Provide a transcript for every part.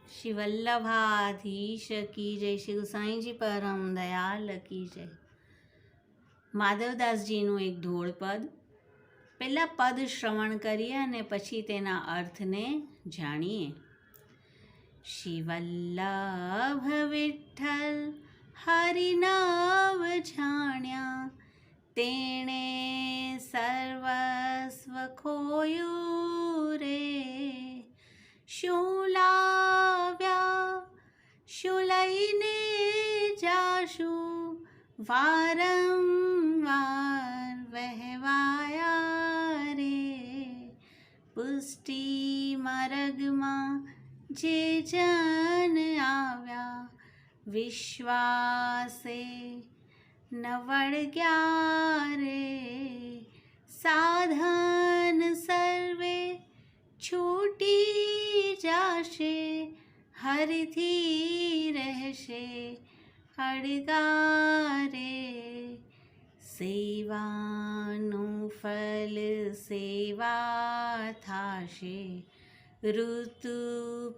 श्री वल्लभाधीश की जय, श्री गुसाई जी परम दयाल की जय। માધવદાસજીનું એક ધોળ પદ, પહેલાં પદ શ્રવણ કરીએ અને પછી તેના અર્થને જાણીએ। શ્રી વલ્લભ વિઠ્ઠલ હરિનામ જાણ્યા, તેણે સર્વસ્વ ખોયું રે। શું લાવ્યા શું લઈને જાશું, વારંવાર વહેવાયા રે। પુષ્ટિ માર્ગમાં જે જન આવ્યા, વિશ્વાસે ન વળગ્યા રે। સાધન સર્વે છૂટી જાશે, હરિથી રહેશે અળગા રે। સેવાનું ફલ સેવા થાશે, ઋતુ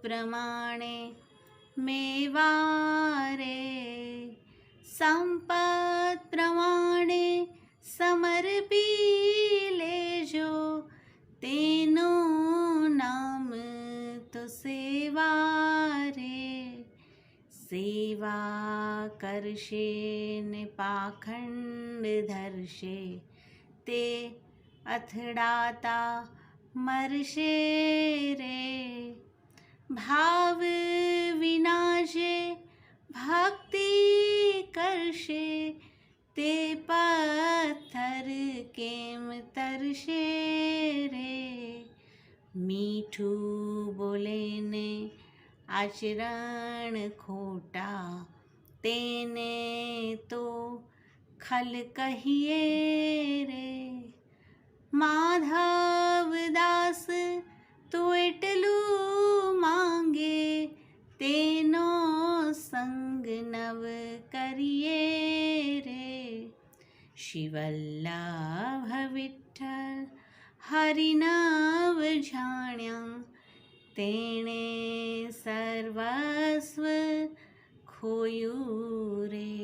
પ્રમાણે મેવા રે। સંપત પ્રમાણે સમર્પી લેજો, તેનું નામ તો સેવા રે। સેવા કરશે ને પાખંડ ધરશે, તે અથડાતા મરશે રે। ભાવ વિનાશે ભક્તિ કરશે, તે પથ્થર કેમ તરશે રે। મીઠું બોલે ને આચરણ ખોટા, તેને તો ખલ કહીએ રે। માધવદાસ તો એટલું માંગે, તેનો સંગ નવ કરીએ રે। શ્રી વલ્લભ વિઠ્ઠલ હરિનામ જાણ્યા, તેણે સર્વસ્વ ખોયું રે।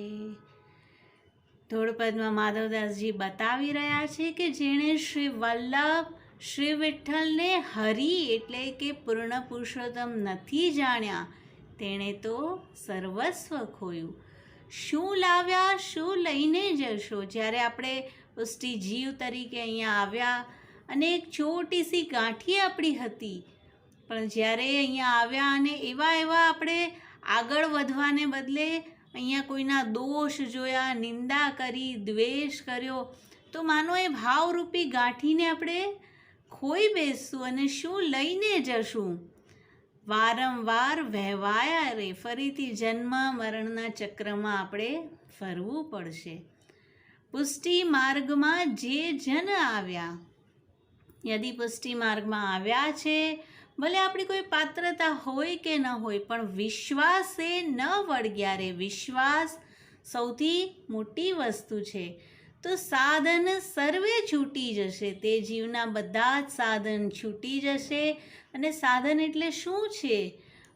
ધોળપદમાં માધવદાસજી બતાવી રહ્યા છે કે જેણે શ્રી વલ્લભ શ્રી વિઠ્ઠલને હરિ એટલે કે પૂર્ણ પુરુષોત્તમ નથી જાણ્યા, તેણે તો સર્વસ્વ ખોયું। શું લાવ્યા શું લઈને જશો? જ્યારે આપણે પુષ્ટિ જીવ તરીકે અહીંયા આવ્યા અને એક છોટી સી ગાંઠી આપણી હતી, પણ જ્યારે અહીંયા આવ્યા અને એવા આપણે આગળ વધવાને બદલે અહીંયા કોઈના દોષ જોયા, નિંદા કરી, દ્વેષ કર્યો, તો માનો એ ભાવરૂપી ગાંઠીને આપણે ખોઈ બેસશું અને શું લઈને જશું? વારંવાર વહેવાયા રે, ફરીથી જન્મ મરણના ચક્રમાં આપણે ફરવું પડશે। પુષ્ટિ માર્ગમાં જે જન આવ્યા, યદિ પુષ્ટિ માર્ગમાં આવ્યા છે, ભલે આપણી કોઈ પાત્રતા હોય કે ન હોય, પણ વિશ્વાસે ન વળગ્યા રે। વિશ્વાસ સૌથી મોટી વસ્તુ છે। તો સાધન સર્વે છૂટી જશે, તે જીવના બધા જ સાધન છૂટી જશે। અને સાધન એટલે શું છે?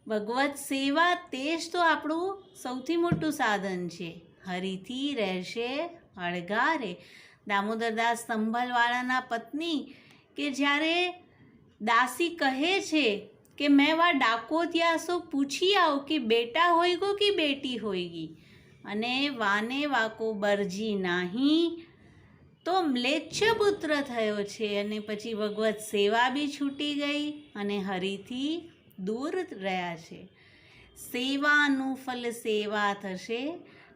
ભગવત સેવા, તે જ તો આપણું સૌથી મોટું સાધન છે। હરિથી રહેશે અળગા રે। દામોદરદાસ સંભલવાળાના પત્ની કે જ્યારે દાસી કહે છે કે મેં વા ડાકોતિયા સો પૂછી આવ કે બેટા હોયગો કે બેટી હોયગી, અને વાને વાકો બરજી નાહી, તો મ્લેચ્છ પુત્ર થયો છે। અને પછી ભગવત સેવા બી છૂટી ગઈ અને હરિથી દૂર રહ્યા છે। સેવાનું ફલ સેવા થશે।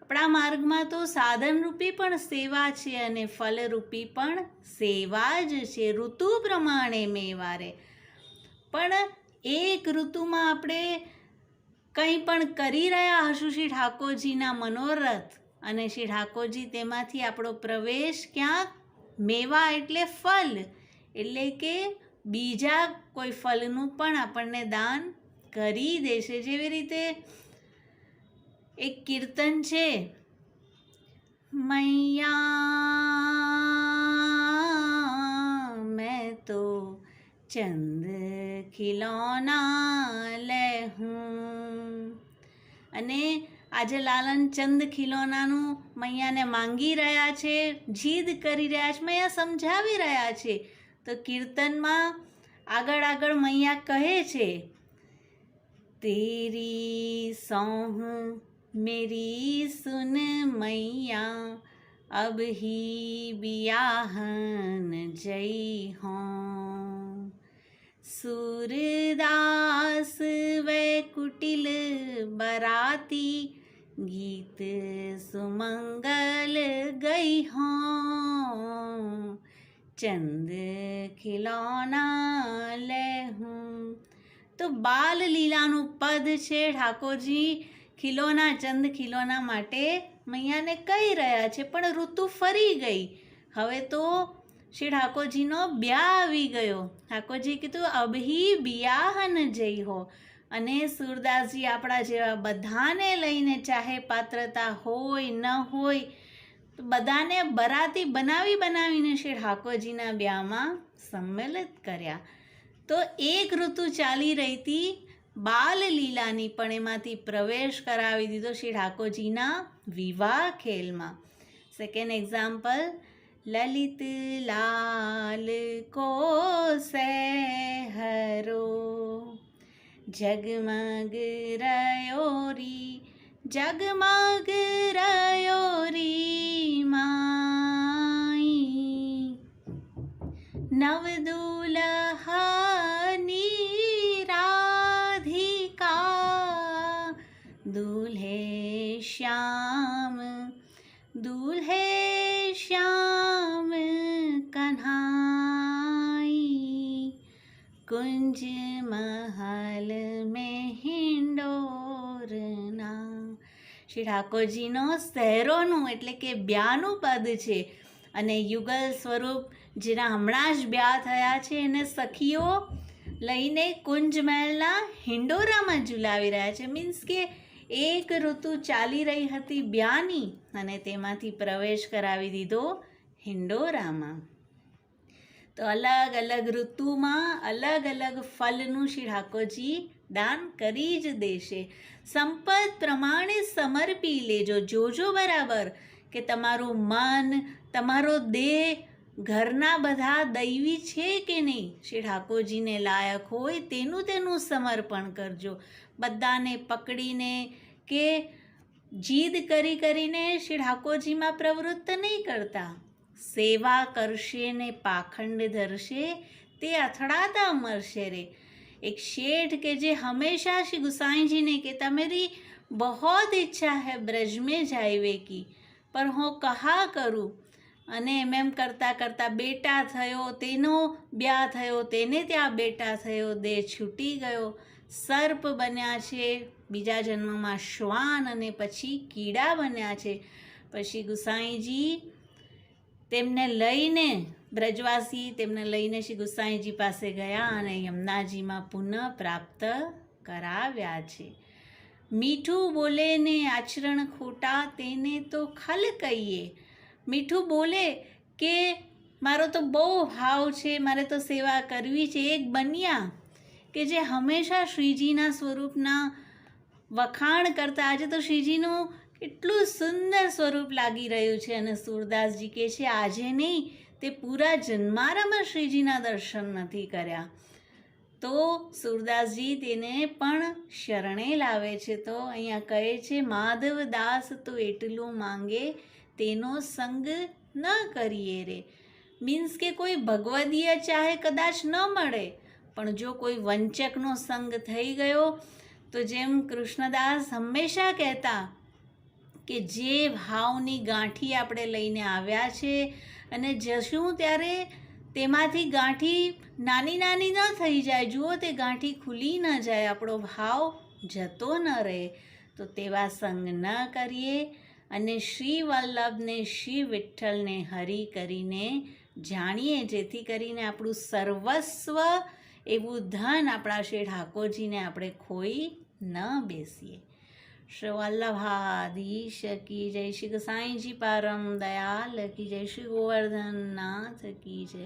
આપણા માર્ગમાં તો સાધનરૂપી પણ સેવા છે અને ફલરૂપી પણ સેવા જ છે। ઋતુ પ્રમાણે મેવા રે, પણ એક ઋતુમાં આપણે કંઈ પણ કરી રહ્યા હશું શ્રી ઠાકોરજીના મનોરથ, અને શ્રી ઠાકોરજી તેમાંથી આપણો પ્રવેશ ક્યાં? મેવા એટલે ફલ, એટલે કે બીજા કોઈ ફલનું પણ આપણને દાન કરી દેશે। જેવી રીતે એક કીર્તન છે, मैया मैं तो चंद खिलौना ले हूँ, અને આજે લાલન ચંદ ખિલોનાનું મૈયાને માંગી રહ્યા છે, જીદ કરી રહ્યા છે, મૈયા સમજાવી રહ્યા છે. તો કીર્તનમાં આગળ આગળ મૈયા કહે છે, તેરી સૌહ મેરી સુન મૈયા अब ही बियाहन जई हों सूरदास वै कुटिल बराती गीत सुमंगल गई हों चंद खिलौना लेहूं. તો બાલ લીલાનું પદ છે. ઠાકોરજી ખિલોના ચંદ ખિલોના માટે મૈયાને કહી રહ્યા છે, પણ ઋતુ ફરી ગઈ. હવે તો શ્રી ઠાકોરજીનો બ્યાહ આવી ગયો. ઠાકોરજી કીધું અબહી બિયાહન જઈ હો. અને સુરદાસજી આપણા જેવા બધાને લઈને, ચાહે પાત્રતા હોય ન હોય, બધાને બરાતી બનાવીને શ્રી ઠાકોરજીના બ્યાહમાં સંમેલિત કર્યા. તો એક ઋતુ ચાલી રહી હતી બાલ લીલાની, પણ એમાંથી પ્રવેશ કરાવી દીધો શ્રી ઠાકોરજીના વિવાહ ખેલમાં. સેકન્ડ એક્ઝામ્પલ, લલિત લાલ કો સહેરો જગમગ રયોરી જગમગ રયોરી માઈ નવ દુલ્હની રાધિકા दूल्हे श्याम कन्हाई कुंज महल में हिंडोरना. શ્રી ઠાકોરજીનો સહેરોનું એટલે કે બ્યાહનું પદ છે. અને યુગલ સ્વરૂપ જેના હમણાં જ બ્યાહ થયા છે એને સખીઓ લઈને કુંજ મહેલના હિંડોરામાં ઝુલાવી રહ્યા છે. મીન્સ કે એક ઋતુ ચાલી રહી હતી બ્યાહની, અને તેમાંથી પ્રવેશ કરાવી દીધો હિંડોરામાં. તો અલગ અલગ ઋતુમાં અલગ અલગ ફલનું શ્રી ઠાકોરજી દાન કરી જ દેશે. સંપત પ્રમાણે સમર્પી લેજો, જોજો બરાબર કે તમારું મન, તમારો દેહ, ઘરના બધા દૈવી છે કે નહીં, શ્રી ઠાકોરજીને લાયક હોય તેનું સમર્પણ કરજો. બધાને પકડીને કે જીદ કરીને શ્રી ઠાકોરજીમાં પ્રવૃત્ત નહીં કરતા. સેવા કરશે ને પાખંડ ધરશે તે અથડાતા મરશે રે. એક શેઠ કે જે હંમેશા શ્રી ગુસાईजीને કહેતા, મેરી बहुत इच्छा है ब्रज में जाइवे की, पर હું કહા કરું. અને એમ કરતાં બેટા થયો, તેનો બ્યાહ થયો, તેને ત્યાં બેટા થયો, દેહ છૂટી ગયો, સર્પ બન્યા છે, બીજા જન્મમાં શ્વાન અને પછી કીડા બન્યા છે. પછી ગુસાઈજી તેમને લઈને, બ્રજવાસી તેમને લઈને શ્રી ગુસાઈજી પાસે ગયા અને યમુનાજીમાં પુનઃ પ્રાપ્ત કરાવ્યા છે. મીઠું બોલે ને આચરણ ખોટા તેને તો ખલ કહીએ. મીઠું બોલે કે મારો તો બહુ ભાવ છે, મારે તો સેવા કરવી છે, એક બન્યા કે જે હંમેશા શ્રીજીના સ્વરૂપના વખાણ કરતા. આજે તો શ્રીજીનું કેટલું સુંદર સ્વરૂપ લાગી રહ્યું છે, અને સુરદાસજી કહે છે આજે નહીં, તે પૂરા જન્મારામાં શ્રીજીના દર્શન નથી કર્યા. તો સુરદાસજી તેને પણ શરણે લાવે છે. તો અહીંયા કહે છે માધવદાસ તો એટલું માંગે તેનો સંગ ન કરીએ રે. મીન્સ કે કોઈ ભગવદીય ચાહે કદાચ ન મળે, પણ જો કોઈ વંચકનો સંગ થઈ ગયો, તો જેમ કૃષ્ણદાસ હંમેશા કહેતા કે જે ભાવની ગાંઠી આપણે લઈને આવ્યા છે અને જશું ત્યારે તેમાંથી ગાંઠી નાની નાની ન થઈ જાય, જુઓ તે ગાંઠી ખુલી ન જાય, આપણો ભાવ જતો ન રહે. તો તેવા સંગ ન કરીએ અને શ્રી વલ્લભને, શ્રી વિઠ્ઠલને હરિ કરીને જાણીએ, જેથી કરીને આપણું સર્વસ્વ એવું ધન આપણા શ્રી ઠાકોરજીને આપણે ખોઈ ન બેસીએ. શ્રી વલ્લભાધીશ કી જય, શ્રી ગુસાઈજી પરમ દયાલ કી જય, શ્રી ગોવર્ધન નાથ કી જય.